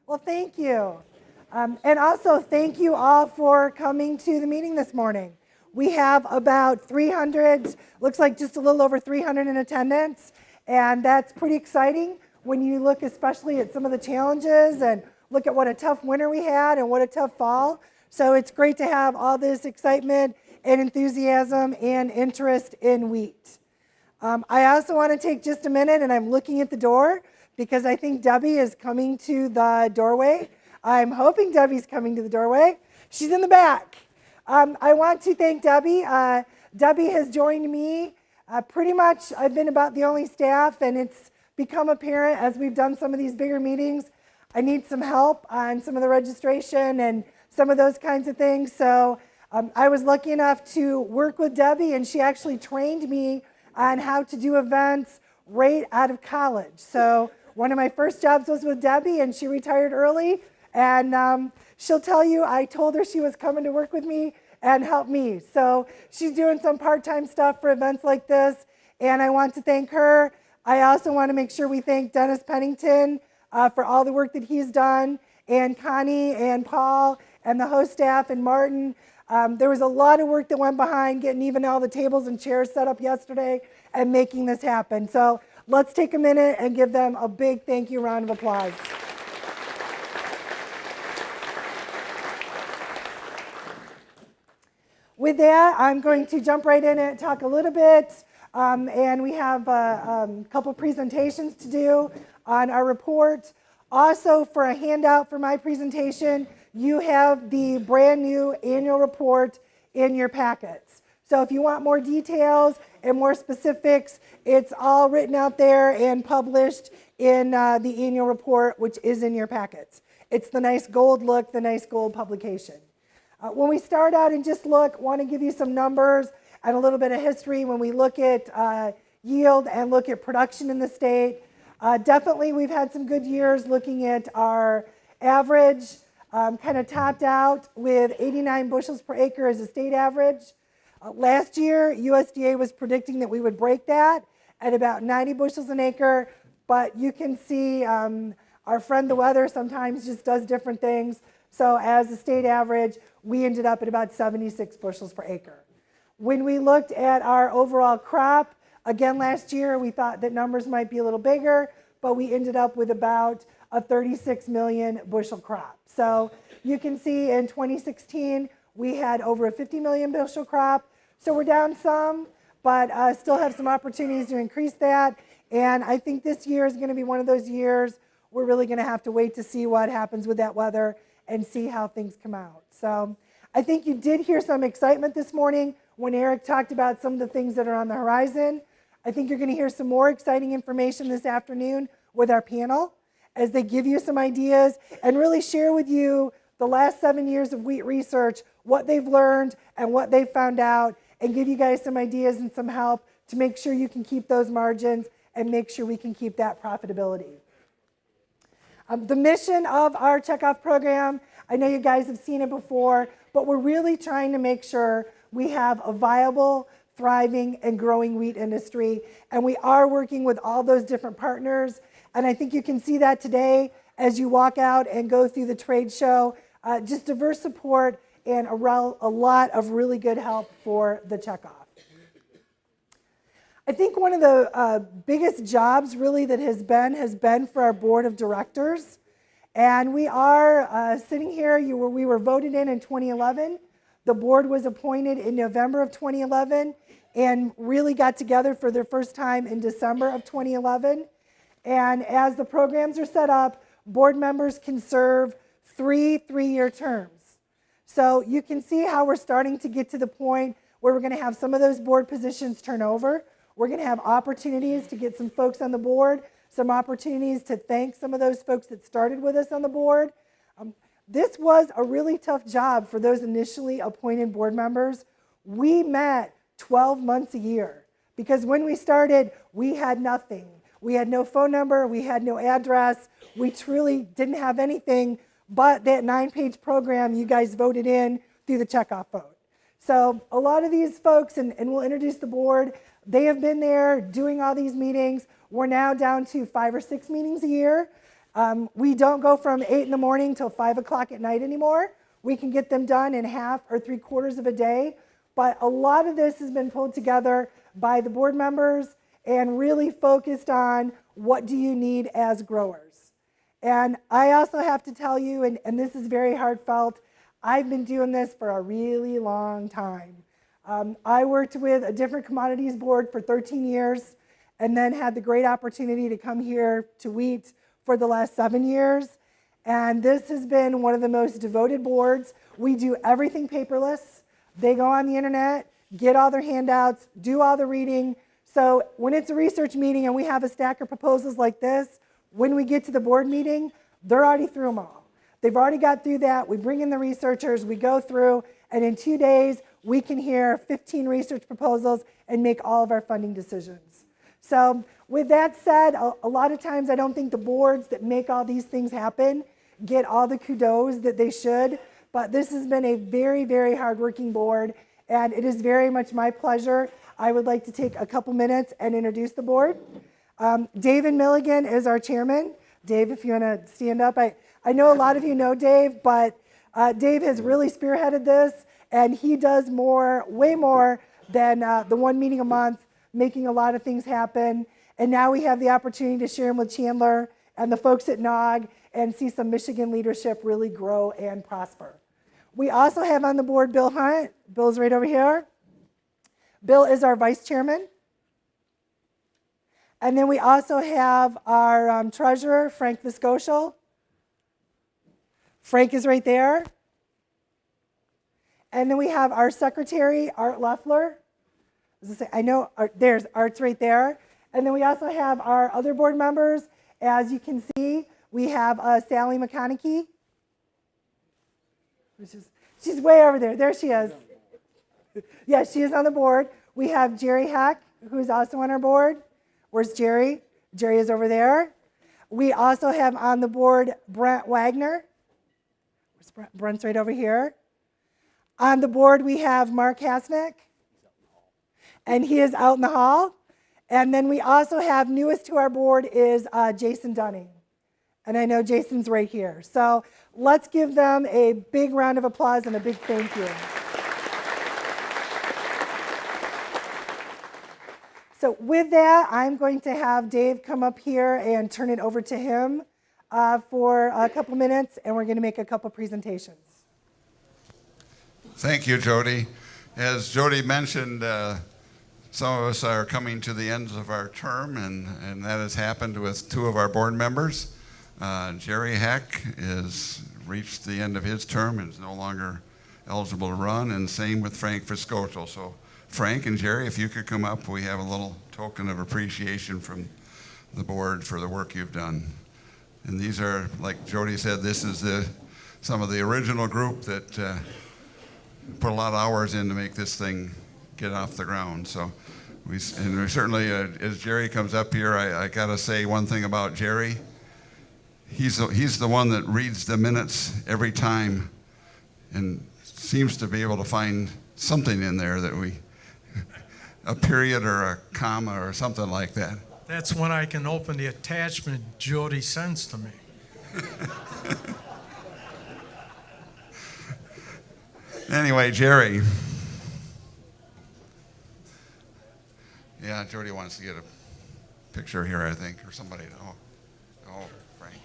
Well, thank you. And also thank you all for coming to the meeting this morning. We have about 300, looks like just a little over 300 in attendance, and that's pretty exciting when you look especially at some of the challenges and look at what a tough winter we had and what a tough fall. So it's great to have all this excitement and enthusiasm and interest in wheat. I also want to take just a minute, and I'm looking at the door because I think Debbie is coming to the doorway. I'm hoping Debbie's coming to the doorway. She's in the back. I want to thank Debbie. Debbie has joined me. Pretty much I've been about the only staff, and it's become apparent as we've done some of these bigger meetings, I need some help on some of the registration and some of those kinds of things. So I was lucky enough to work with Debbie, and she actually trained me on how to do events right out of college. So one of my first jobs was with Debbie, and she retired early. And she'll tell you, I told her she was coming to work with me and help me. So she's doing some part-time stuff for events like this, and I want to thank her. I also want to make sure we thank Dennis Pennington for all the work that he's done, and Connie and Paul and the host staff and Martin. There was a lot of work that went behind getting even all the tables and chairs set up yesterday and making this happen. So let's take a minute and give them a big thank you round of applause. With that, I'm going to jump right in and talk a little bit, and we have a couple presentations to do on our report. Also, for a handout for my presentation, you have the brand new annual report in your packets. So if you want more details and more specifics, it's all written out there and published in the annual report, which is in your packets. It's the nice gold look, the nice gold publication. When we start out and just look, want to give you some numbers and a little bit of history when we look at yield and look at production in the state. Definitely we've had some good years looking at our average, kind of topped out with 89 bushels per acre as a state average. Last year, USDA was predicting that we would break that at about 90 bushels an acre, but you can see our friend the weather sometimes just does different things. So as a state average, we ended up at about 76 bushels per acre. When we looked at our overall crop, again last year, we thought that numbers might be a little bigger, but we ended up with about a 36 million bushel crop. So you can see in 2016, we had over a 50 million bushel crop. So we're down some, but still have some opportunities to increase that. And I think this year is going to be one of those years we're really going to have to wait to see what happens with that weather and see how things come out. So I think you did hear some excitement this morning when Eric talked about some of the things that are on the horizon. I think you're going to hear some more exciting information this afternoon with our panel as they give you some ideas and really share with you the last 7 years of wheat research, what they've learned and what they've found out, and give you guys some ideas and some help to make sure you can keep those margins and make sure we can keep that profitability. The mission of our checkoff program, I know you guys have seen it before, but we're really trying to make sure we have a viable, thriving, and growing wheat industry. And we are working with all those different partners. And I think you can see that today as you walk out and go through the trade show. Just diverse support and a lot of really good help for the checkoff. I think one of the biggest jobs really that has been for our board of directors. And we are sitting here, we were voted in 2011. The board was appointed in November of 2011 and really got together for their first time in December of 2011. And as the programs are set up, board members can serve three-year terms. So you can see how we're starting to get to the point where we're going to have some of those board positions turn over. We're going to have opportunities to get some folks on the board, some opportunities to thank some of those folks that started with us on the board. This was a really tough job for those initially appointed board members. We met 12 months a year because when we started, we had nothing. We had no phone number, we had no address, we truly didn't have anything but that 9-page program you guys voted in through the checkoff vote. So a lot of these folks, and we'll introduce the board, they have been there doing all these meetings. We're now down to 5 or 6 meetings a year. We don't go from 8 in the morning till 5 o'clock at night anymore. We can get them done in half or 3/4 of a day. But a lot of this has been pulled together by the board members and really focused on what do you need as growers. And I also have to tell you, and this is very heartfelt, I've been doing this for a really long time. I worked with a different commodities board for 13 years and then had the great opportunity to come here to wheat for the last 7 years. And this has been one of the most devoted boards. We do everything paperless. They go on the internet, get all their handouts, do all the reading. So when it's a research meeting and we have a stack of proposals like this, when we get to the board meeting, they're already through them all. They've already got through that. We bring in the researchers, we go through, and in 2 days, we can hear 15 research proposals and make all of our funding decisions. So with that said, a lot of times I don't think the boards that make all these things happen get all the kudos that they should, but this has been a very, very hardworking board, and it is very much my pleasure. I would like to take a couple minutes and introduce the board. Dave Milligan is our chairman. Dave, if you want to stand up. I know a lot of you know Dave, but Dave has really spearheaded this, and he does more, way more than the one meeting a month, making a lot of things happen. And now we have the opportunity to share him with Chandler and the folks at NOG and see some Michigan leadership really grow and prosper. We also have on the board Bill Hunt. Bill's right over here. Bill is our vice chairman. And then we also have our treasurer, Frank Vysocil. Frank is right there. And then we have our secretary, Art Leffler. I know there's Art's right there. And then we also have our other board members. As you can see, we have Sally McConaughey. She's way over there. There she is. Yeah, she is on the board. We have Jerry Heck, who's also on our board. Where's Jerry? Jerry is over there. We also have on the board Brent Wagner. Brent's right over here. On the board, we have Mark Hasnick, and he is out in the hall. And then we also have, newest to our board is Jason Dunning. And I know Jason's right here. So let's give them a big round of applause and a big thank you. So with that, I'm going to have Dave come up here and turn it over to him for a couple minutes, and we're going to make a couple presentations. Thank you, Jody. As Jody mentioned, some of us are coming to the ends of our term, and that has happened with 2 of our board members. Jerry Heck has reached the end of his term and is no longer eligible to run, and same with Frank Vysocil. So Frank and Jerry, if you could come up, we have a little token of appreciation from the board for the work you've done. And these are, like Jody said, this is some of the original group that put a lot of hours in to make this thing get off the ground. So we certainly, as Jerry comes up here, I got to say one thing about Jerry. He's the one that reads the minutes every time and seems to be able to find something in there that a period or a comma or something like that. That's when I can open the attachment Jody sends to me. Anyway, Jerry. Yeah, Jody wants to get a picture here, I think, or somebody. Oh, Frank.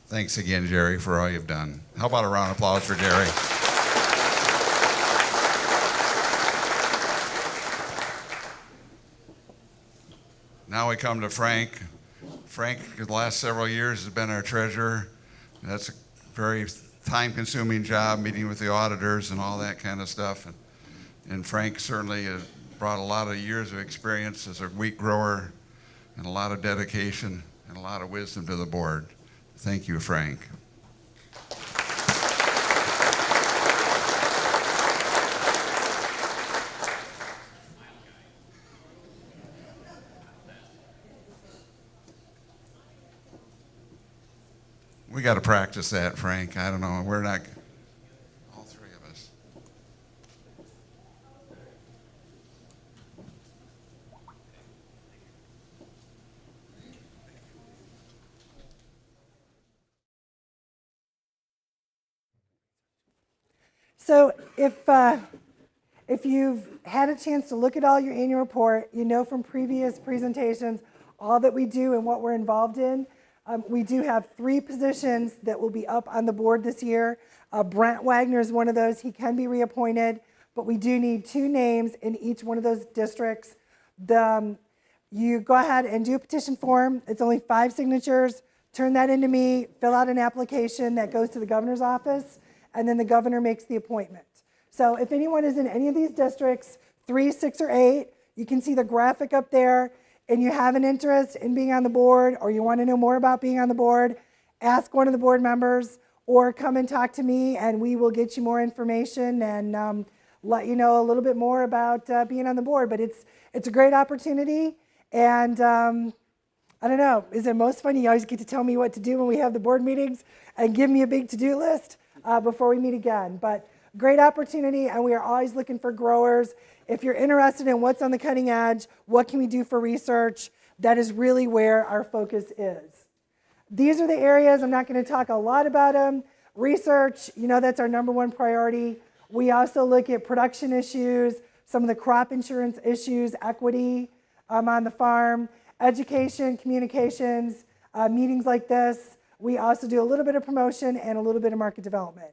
Thanks again, Jerry, for all you've done. How about a round of applause for Jerry? Now we come to Frank. Frank, the last several years, has been our treasurer. That's a very time-consuming job, meeting with the auditors and all that kind of stuff. And Frank certainly has brought a lot of years of experience as a wheat grower and a lot of dedication and a lot of wisdom to the board. Thank you, Frank. We got to practice that, Frank. I don't know. We're not. So if you've had a chance to look at all your annual report, you know from previous presentations all that we do and what we're involved in. We do have 3 positions that will be up on the board this year. Brent Wagner is one of those. He can be reappointed, but we do need 2 names in each one of those districts. You go ahead and do a petition form. It's only 5 signatures. Turn that into me, fill out an application that goes to the governor's office, and then the governor makes the appointment. So if anyone is in any of these districts, 3, 6, or 8, you can see the graphic up there, and you have an interest in being on the board, or you want to know more about being on the board, ask one of the board members, or come and talk to me, and we will get you more information and let you know a little bit more about being on the board. But it's a great opportunity, and I don't know, is it most fun? You always get to tell me what to do when we have the board meetings and give me a big to-do list before we meet again. But great opportunity, and we are always looking for growers. If you're interested in what's on the cutting edge, what can we do for research, that is really where our focus is. These are the areas, I'm not going to talk a lot about them. Research, that's our number 1 priority. We also look at production issues, some of the crop insurance issues, equity on the farm, education, communications, meetings like this. We also do a little bit of promotion and a little bit of market development.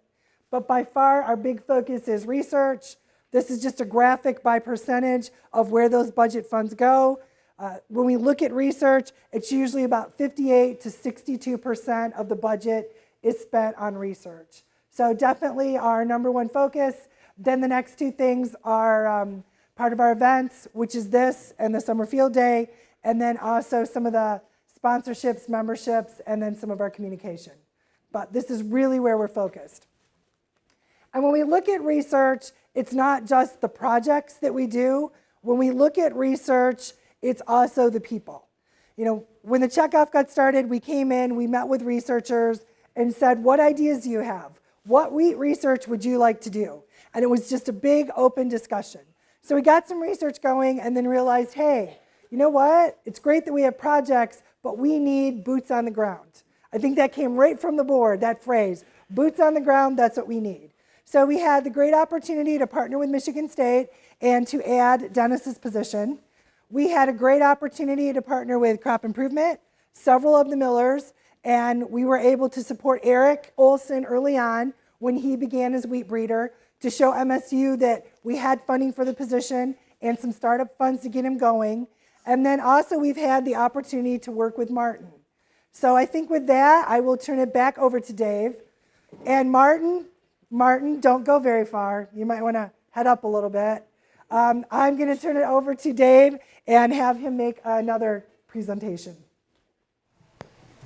But by far, our big focus is research. This is just a graphic by percentage of where those budget funds go. When we look at research, it's usually about 58 to 62% of the budget is spent on research. So definitely our number 1 focus. Then the next 2 things are part of our events, which is this and the Summer Field Day, and then also some of the sponsorships, memberships, and then some of our communication. But this is really where we're focused. And when we look at research, it's not just the projects that we do. When we look at research, it's also the people. When the checkoff got started, we came in, we met with researchers and said, what ideas do you have? What wheat research would you like to do? And it was just a big open discussion. So we got some research going and then realized, hey, you know what? It's great that we have projects, but we need boots on the ground. I think that came right from the board, that phrase, boots on the ground, that's what we need. So we had the great opportunity to partner with Michigan State and to add Dennis's position. We had a great opportunity to partner with Crop Improvement, several of the millers, and we were able to support Eric Olson early on when he began his wheat breeder to show MSU that we had funding for the position and some startup funds to get him going. And then also we've had the opportunity to work with Martin. So I think with that, I will turn it back over to Dave. And Martin, don't go very far. You might want to head up a little bit. I'm going to turn it over to Dave and have him make another presentation.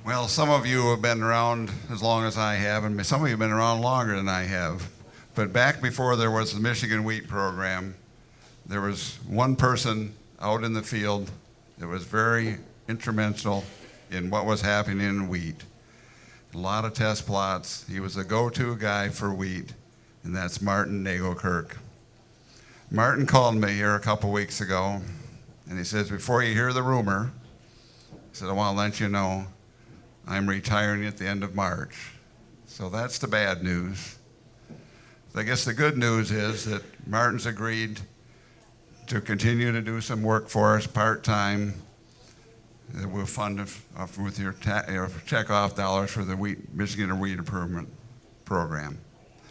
Well, some of you have been around as long as I have, and some of you have been around longer than I have. But back before there was the Michigan Wheat Program, there was one person out in the field that was very instrumental in what was happening in wheat. A lot of test plots. He was a go-to guy for wheat, and that's Martin Nagel-Kirk. Martin called me here a couple weeks ago, and he says, before you hear the rumor, he said, I want to let you know I'm retiring at the end of March. So that's the bad news. I guess the good news is that Martin's agreed to continue to do some work for us part-time. That we'll fund with your checkoff dollars for the Michigan Wheat Improvement Program.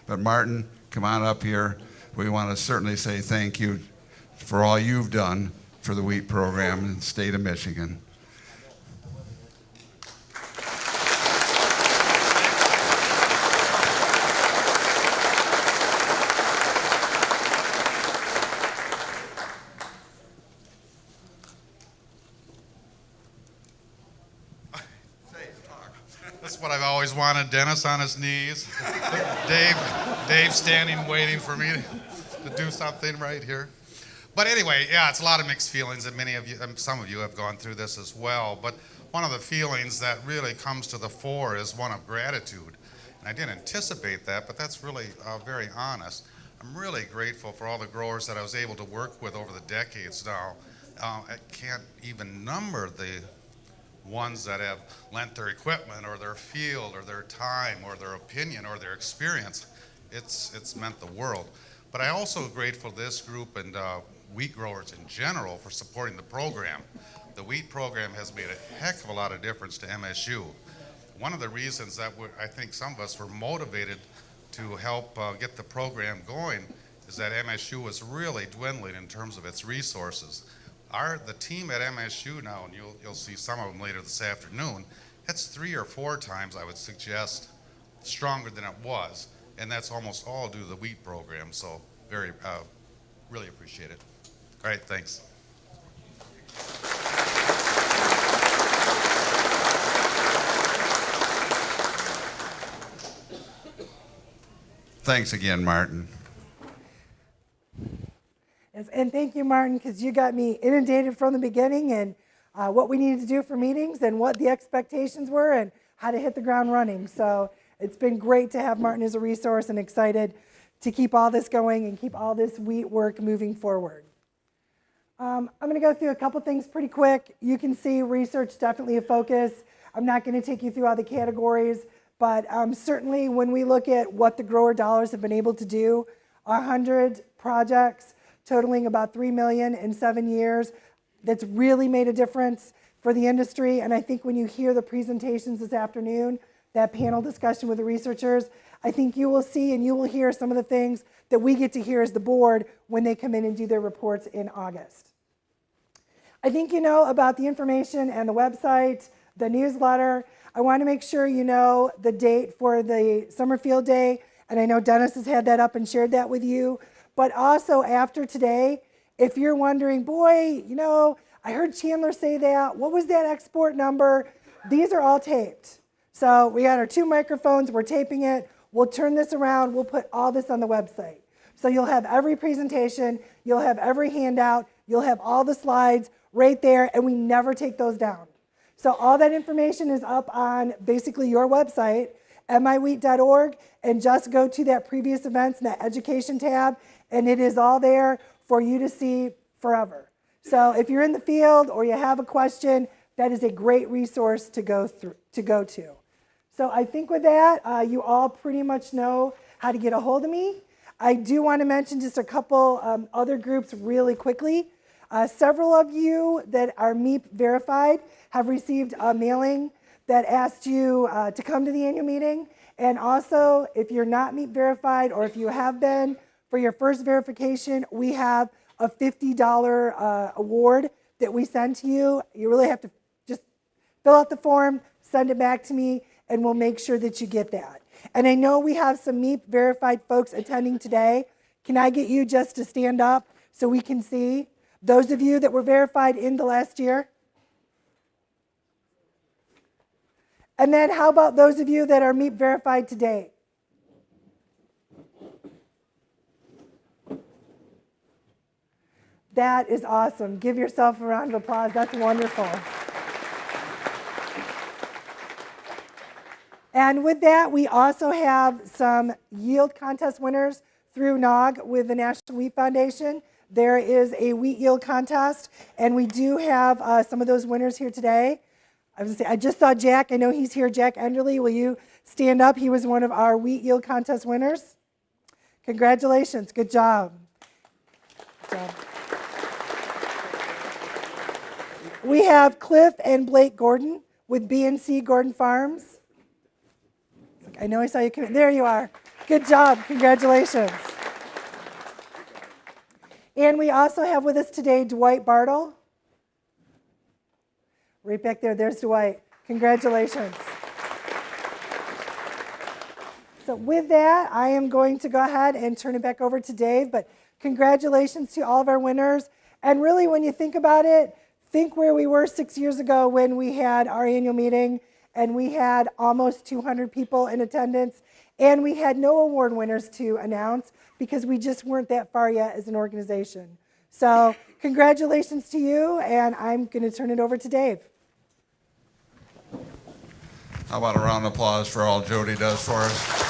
But Martin, come on up here. We want to certainly say thank you for all you've done for the wheat program in the state of Michigan. That's what I've always wanted, Dennis on his knees. Dave standing waiting for me to do something right here. But anyway, yeah, it's a lot of mixed feelings, and many of you, some of you have gone through this as well. But one of the feelings that really comes to the fore is one of gratitude. And I didn't anticipate that, but that's really very honest. I'm really grateful for all the growers that I was able to work with over the decades now. I can't even number the ones that have lent their equipment or their field or their time or their opinion or their experience. it's meant the world. But I also grateful to this group and wheat growers in general for supporting the program. The wheat program has made a heck of a lot of difference to MSU. One of the reasons that I think some of us were motivated to help get the program going is that MSU was really dwindling in terms of its resources. The team at MSU now, and you'll see some of them later this afternoon, that's 3 or 4 times, I would suggest, stronger than it was, and that's almost all due to the wheat program. So really appreciate it. All right, thanks. Thanks again, Martin. Yes, and thank you, Martin, because you got me inundated from the beginning and what we needed to do for meetings and what the expectations were and how to hit the ground running. So it's been great to have Martin as a resource and excited to keep all this going and keep all this wheat work moving forward. I'm going to go through a couple things pretty quick. You can see research definitely a focus. I'm not going to take you through all the categories, but certainly when we look at what the grower dollars have been able to do, 100 projects totaling about $3 million in 7 years, that's really made a difference for the industry. And I think when you hear the presentations this afternoon, that panel discussion with the researchers, I think you will see and you will hear some of the things that we get to hear as the board when they come in and do their reports in August. I think you know about the information and the website, the newsletter. I want to make sure you know the date for the summer field day, and I know Dennis has had that up and shared that with you. But also after today, if you're wondering, boy, you know, I heard Chandler say that. What was that export number? These are all taped. So we got our 2 microphones. We're taping it. We'll turn this around. We'll put all this on the website. So you'll have every presentation. You'll have every handout. You'll have all the slides right there, and we never take those down. So all that information is up on basically your website, miwheat.org, and just go to that previous events and that education tab, and it is all there for you to see forever. So if you're in the field or you have a question, that is a great resource to go to. So I think with that, you all pretty much know how to get a hold of me. I do want to mention just a couple other groups really quickly. Several of you that are MEEP verified have received a mailing that asked you to come to the annual meeting. And also, if you're not MEEP verified or if you have been, for your first verification, we have a $50 award that we send to you. You really have to just fill out the form, send it back to me, and we'll make sure that you get that. And I know we have some MEEP verified folks attending today. Can I get you just to stand up so we can see? Those of you that were verified in the last year? And then how about those of you that are MEEP verified today? That is awesome. Give yourself a round of applause. That's wonderful. And with that, we also have some yield contest winners through NOG with the National Wheat Foundation. There is a wheat yield contest, and we do have some of those winners here today. I just saw Jack. I know he's here. Jack Enderly, will you stand up? He was one of our wheat yield contest winners. Congratulations. Good job. Good job. We have Cliff and Blake Gordon with B&C Gordon Farms. I know I saw you come in. There you are. Good job. Congratulations. And we also have with us today Dwight Bartle. Right back there. There's Dwight. Congratulations. So with that, I am going to go ahead and turn it back over to Dave. But congratulations to all of our winners. And really, when you think about it, think where we were 6 years ago when we had our annual meeting and we had almost 200 people in attendance and we had no award winners to announce because we just weren't that far yet as an organization. So congratulations to you, and I'm going to turn it over to Dave. How about a round of applause for all Jody does for us?